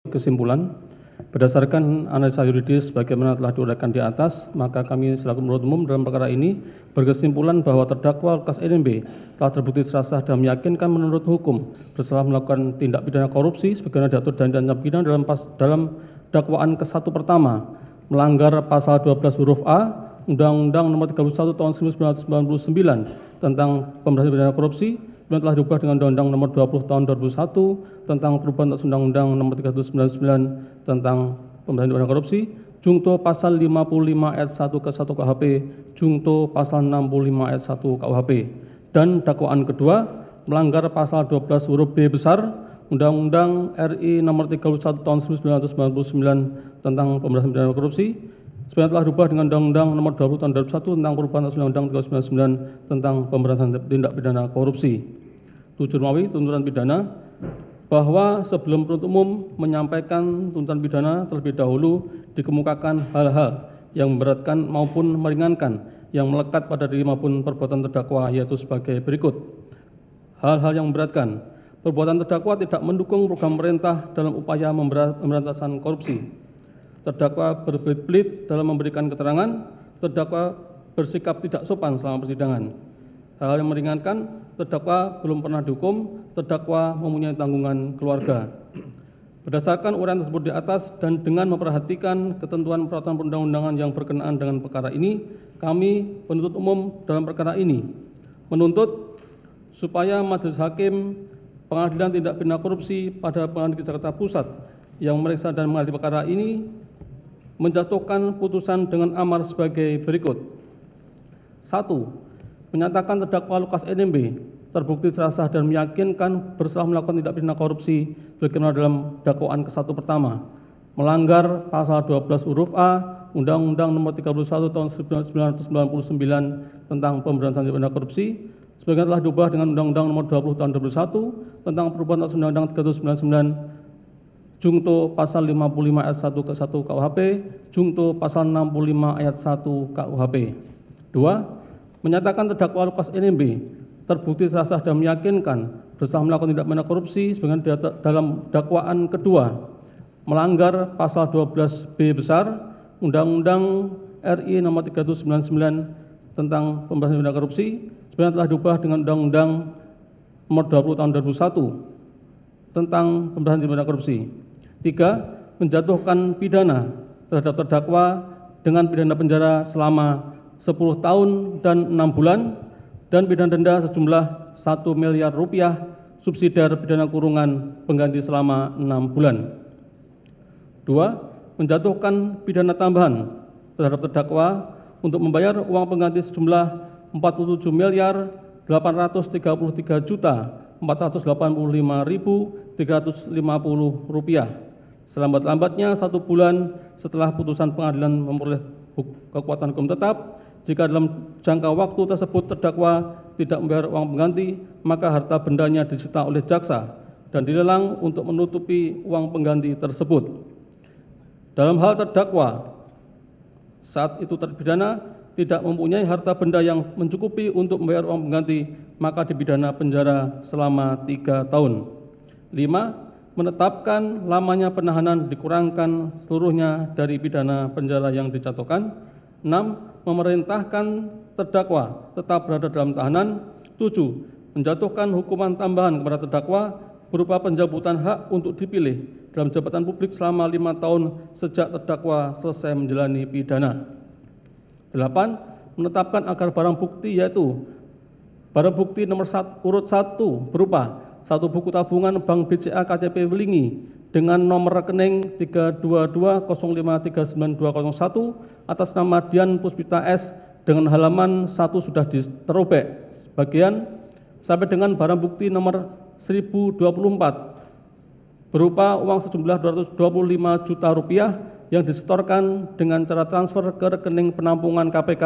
Kesimpulan, berdasarkan analisa yuridis bagaimana telah diuraikan di atas, maka kami selaku penuntut umum dalam perkara ini berkesimpulan bahwa terdakwa Lukas NMB telah terbukti secara sah dan meyakinkan menurut hukum bersalah melakukan tindak pidana korupsi sebagaimana diatur dan tindak pidana dalam dakwaan ke-1 pertama, melanggar pasal 12 huruf A Undang-Undang Nomor 31 Tahun 1999 tentang pemberantasan pidana korupsi yang telah diubah dengan Undang-Undang Nomor 20 Tahun 2001 tentang perubahan atas Undang-Undang Nomor 399 tentang pemberantasan pidana korupsi, Jungto pasal 55 ayat 1 ke 1 KUHP, Jungto pasal 65 ayat 1 KUHP. Dan dakwaan kedua melanggar pasal 12 huruf B besar Undang-Undang RI Nomor 31 Tahun 1999 tentang pemberantasan pidana korupsi sebenarnya telah diubah dengan Undang-Undang Nomor 20 Tahun 2001 tentang perubahan atas Undang-Undang 399 tentang pemberantasan tindak pidana korupsi. Tujuh Mawi tuntutan pidana bahwa sebelum penuntut umum menyampaikan tuntutan pidana terlebih dahulu dikemukakan hal-hal yang memberatkan maupun meringankan yang melekat pada diri maupun perbuatan terdakwa, yaitu sebagai berikut. Hal-hal yang memberatkan: perbuatan terdakwa tidak mendukung program pemerintah dalam upaya pemberantasan korupsi. Terdakwa berbelit-belit dalam memberikan keterangan. Terdakwa bersikap tidak sopan selama persidangan. Hal yang meringankan: terdakwa belum pernah dihukum. Terdakwa mempunyai tanggungan keluarga. Berdasarkan uraian tersebut di atas dan dengan memperhatikan ketentuan peraturan perundang-undangan yang berkenaan dengan perkara ini, kami penuntut umum dalam perkara ini menuntut supaya Majelis Hakim Pengadilan Tindak Pidana Korupsi pada Pengadilan Negeri Jakarta Pusat yang memeriksa dan mengadili perkara ini menjatuhkan putusan dengan amar sebagai berikut. 1. Menyatakan terdakwa Lukas NMB terbukti secara sah dan meyakinkan bersalah melakukan tindak pidana korupsi sebagaimana dalam dakwaan ke-1 pertama, melanggar pasal 12 huruf A Undang-Undang Nomor 31 Tahun 1999 tentang pemberantasan tindak pidana korupsi sebagaimana telah diubah dengan Undang-Undang Nomor 20 Tahun 2001 tentang perubahan atas Undang-Undang 399, Jungto pasal 55 ayat 1 ke 1 KUHP, Jungto pasal 65 ayat 1 KUHP. 2. Menyatakan terdakwa Lukas NMB terbukti secara sah dan meyakinkan bersalah melakukan tindak pidana korupsi sebagaimana dalam dakwaan kedua, melanggar pasal 12B besar Undang-Undang RI Nomor 399 tentang pemberantasan tindak korupsi sebagaimana telah diubah dengan Undang-Undang Nomor 20 Tahun 2001 tentang pemberantasan tindak pidana korupsi. 3. Menjatuhkan pidana terhadap terdakwa dengan pidana penjara selama 10 tahun dan 6 bulan dan pidana denda sejumlah 1 miliar rupiah subsidiar pidana kurungan pengganti selama 6 bulan. 2. Menjatuhkan pidana tambahan terhadap terdakwa untuk membayar uang pengganti sejumlah 47 miliar 833 juta 485.350 rupiah selambat-lambatnya 1 bulan setelah putusan pengadilan memperoleh kekuatan hukum tetap. Jika dalam jangka waktu tersebut terdakwa tidak membayar uang pengganti, maka harta bendanya disita oleh jaksa dan dilelang untuk menutupi uang pengganti tersebut. Dalam hal terdakwa saat itu terpidana tidak mempunyai harta benda yang mencukupi untuk membayar uang pengganti, maka dipidana penjara selama 3 tahun. 5. Menetapkan lamanya penahanan dikurangkan seluruhnya dari pidana penjara yang dijatuhkan. 6. Memerintahkan terdakwa tetap berada dalam tahanan. 7. Menjatuhkan hukuman tambahan kepada terdakwa berupa pencabutan hak untuk dipilih dalam jabatan publik selama 5 tahun sejak terdakwa selesai menjalani pidana. 8. Menetapkan agar barang bukti yaitu barang bukti nomor urut 1 berupa 1 buku tabungan Bank BCA KCP Welingi dengan nomor rekening 322053921 atas nama Dian Puspita S dengan halaman 1 sudah terobek sebagian sampai dengan barang bukti nomor 1024 berupa uang sejumlah 225 juta rupiah yang disetorkan dengan cara transfer ke rekening penampungan KPK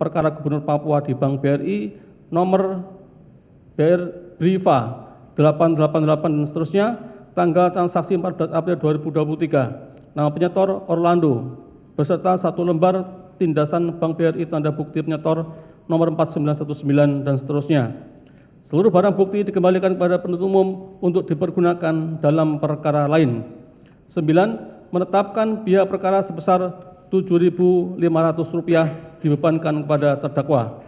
perkara Gubernur Papua di Bank BRI nomor BRIVA 888 dan seterusnya, tanggal transaksi 14 April 2023. Nama penyetor Orlando beserta 1 lembar tindasan Bank BRI tanda bukti penyetor nomor 4919 dan seterusnya. Seluruh barang bukti dikembalikan kepada penuntut umum untuk dipergunakan dalam perkara lain. 9. Menetapkan biaya perkara sebesar Rp7.500 dibebankan kepada terdakwa.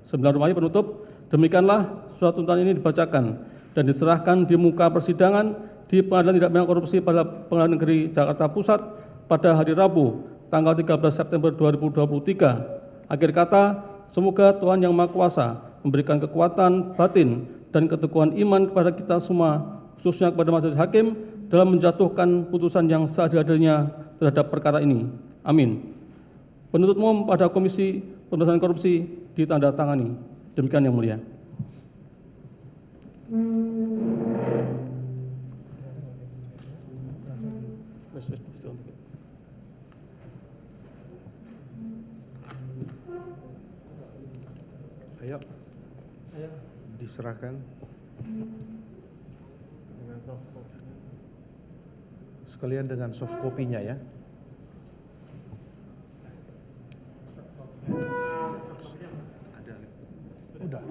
9 penutup, demikianlah surat tuntutan ini dibacakan dan diserahkan di muka persidangan di Pengadilan Tindak Pidana Korupsi pada Pengadilan Negeri Jakarta Pusat pada hari Rabu, tanggal 13 September 2023. Akhir kata, semoga Tuhan Yang Maha Kuasa memberikan kekuatan batin dan keteguhan iman kepada kita semua, khususnya kepada majelis hakim, dalam menjatuhkan putusan yang seadil-adilnya terhadap perkara ini. Amin. Penuntut umum pada Komisi Pemberantasan Korupsi ditandatangani. Demikian Yang Mulia. Ayo, diserahkan. Sekalian dengan soft copy-nya ya. Udah.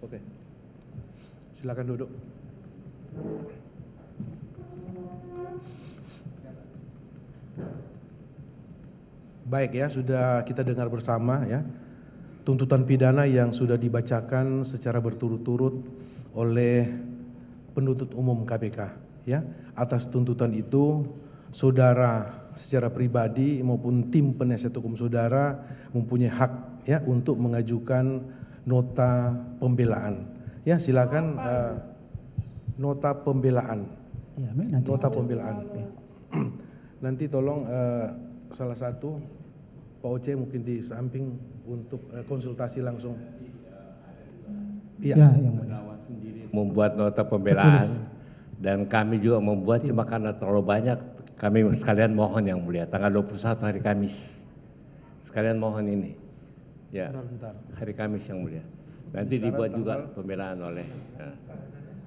Oke. Silakan duduk. Baik ya, sudah kita dengar bersama ya tuntutan pidana yang sudah dibacakan secara berturut-turut oleh penuntut umum KPK ya. Atas tuntutan itu saudara secara pribadi maupun tim penasihat hukum saudara mempunyai hak ya untuk mengajukan nota pembelaan. Ya, silakan nota pembelaan. Ya, nanti. Nota pembelaan. Nanti tolong salah satu Pak Oce mungkin di samping untuk konsultasi langsung. Iya, yang mulia. Membuat nota pembelaan dan kami juga membuat cuma karena terlalu banyak kami sekalian mohon Yang Mulia tanggal 21 hari Kamis. Sekalian mohon ini. Ya. Bentar. Hari Kamis Yang Mulia. Nanti dibuat juga pembelaan oleh ya.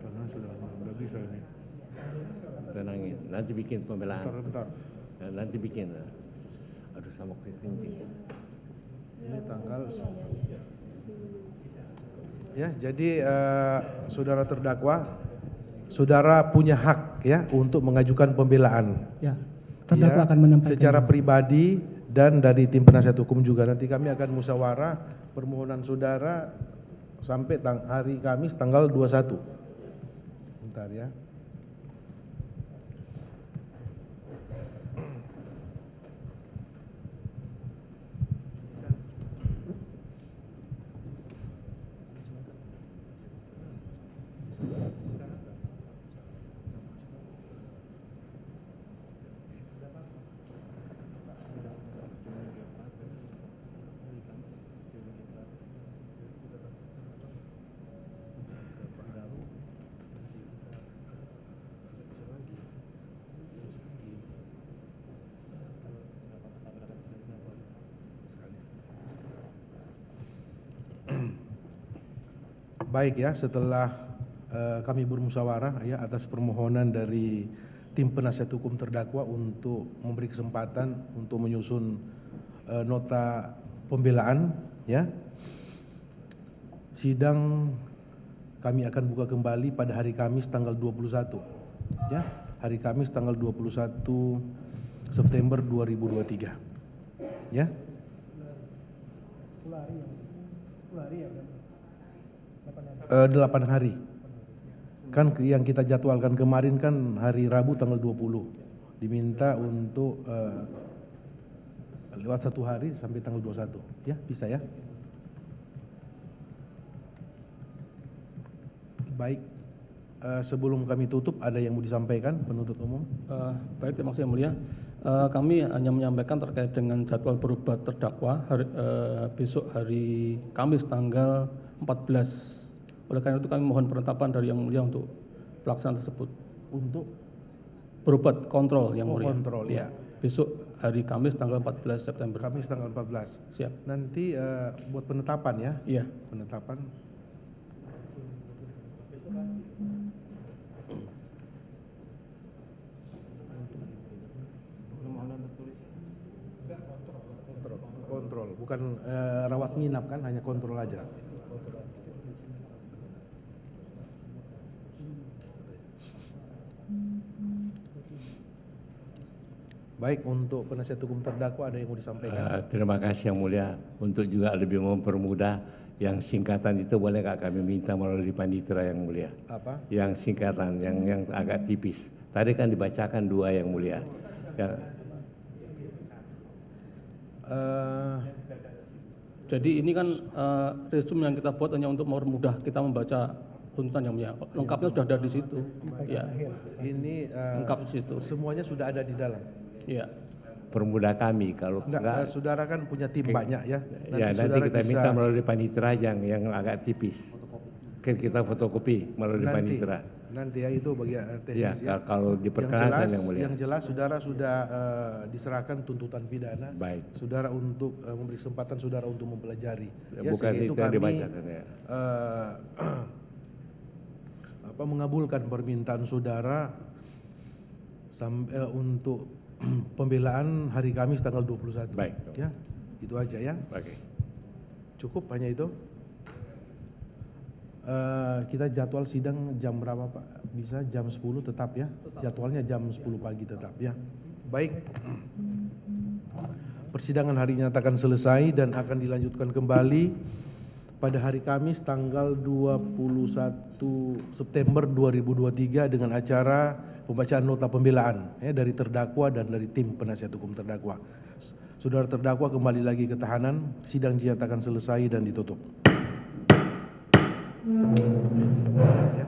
Karena sudah bisa ini. Tenangin. Nanti bikin pembelaan. Bentar. Ya, nanti bikin. Aduh sama kencing. Ini tanggal. Ya, jadi saudara terdakwa, saudara punya hak ya untuk mengajukan pembelaan. Ya, terdakwa akan menyampaikan Secara pribadi dan dari tim penasihat hukum juga. Nanti kami akan musyawarah permohonan saudara sampai hari Kamis tanggal 21. Bentar ya. Baik ya, setelah kami bermusyawarah ya atas permohonan dari tim penasihat hukum terdakwa untuk memberi kesempatan untuk menyusun nota pembelaan ya. Sidang kami akan buka kembali pada hari Kamis tanggal 21 ya. Hari Kamis tanggal 21 September 2023. Ya. 8 hari. Kan yang kita jadwalkan kemarin kan hari Rabu tanggal 20. Diminta untuk lewat 1 hari sampai tanggal 21. Ya, bisa ya. Baik, sebelum kami tutup ada yang mau disampaikan penuntut umum? Baik, terima kasih Yang Mulia. Kami hanya menyampaikan terkait dengan jadwal berubah terdakwa besok hari Kamis tanggal 14. Oleh karena itu kami mohon penetapan dari Yang Mulia untuk pelaksanaan tersebut. Untuk berobat kontrol Yang Mulia. kontrol ya. Besok hari Kamis tanggal 14 September. Kamis tanggal 14. Siap. Nanti buat penetapan ya. Iya. Penetapan. bukan rawat nginap kan, hanya kontrol aja. Baik, untuk penasihat hukum terdakwa ada yang mau disampaikan? Terima kasih yang mulia. Untuk juga lebih mempermudah, yang singkatan itu boleh nggak kami minta melalui panitera yang mulia? Apa? Yang singkatan, yang agak tipis. Tadi kan dibacakan 2 yang mulia. Jadi ini kan resume yang kita buat hanya untuk mempermudah kita membaca tuntutan yang mulia. Lengkapnya sudah ada di situ. Ya, Ini lengkap di situ. semuanya sudah ada di dalam. Ya. Permudah kami kalau Enggak, saudara kan punya tim banyak ya. Nanti saudara kita bisa- minta melalui panitera yang agak tipis. Kita fotokopi melalui panitera. Nanti ya itu bagian Ya, teknis ya. kalau diperkenalkan yang mulia. Yang jelas saudara sudah diserahkan tuntutan pidana. Baik. Saudara untuk memberi kesempatan saudara untuk mempelajari. Bukan sehingga itu yang dibacakan ya. Mengabulkan permintaan saudara untuk pembelaan hari Kamis tanggal 21. Baik. Ya, itu aja ya. Oke. Cukup hanya itu. Kita jadwal sidang jam berapa Pak? Bisa jam 10 tetap ya? Jadwalnya jam 10 pagi tetap ya. Baik. Persidangan hari ini nyatakan selesai dan akan dilanjutkan kembali pada hari Kamis tanggal 21 September 2023 dengan acara pembacaan nota pembelaan ya, dari terdakwa dan dari tim penasihat hukum terdakwa. Saudara terdakwa kembali lagi ke tahanan, sidang dinyatakan selesai dan ditutup. Ya.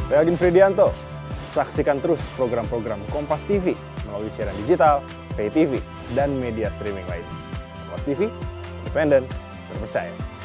Saya Agin Fridianto. Saksikan terus program-program Kompas TV melalui siaran digital, pay TV, dan media streaming lain. Kompas TV, independen, terpercaya.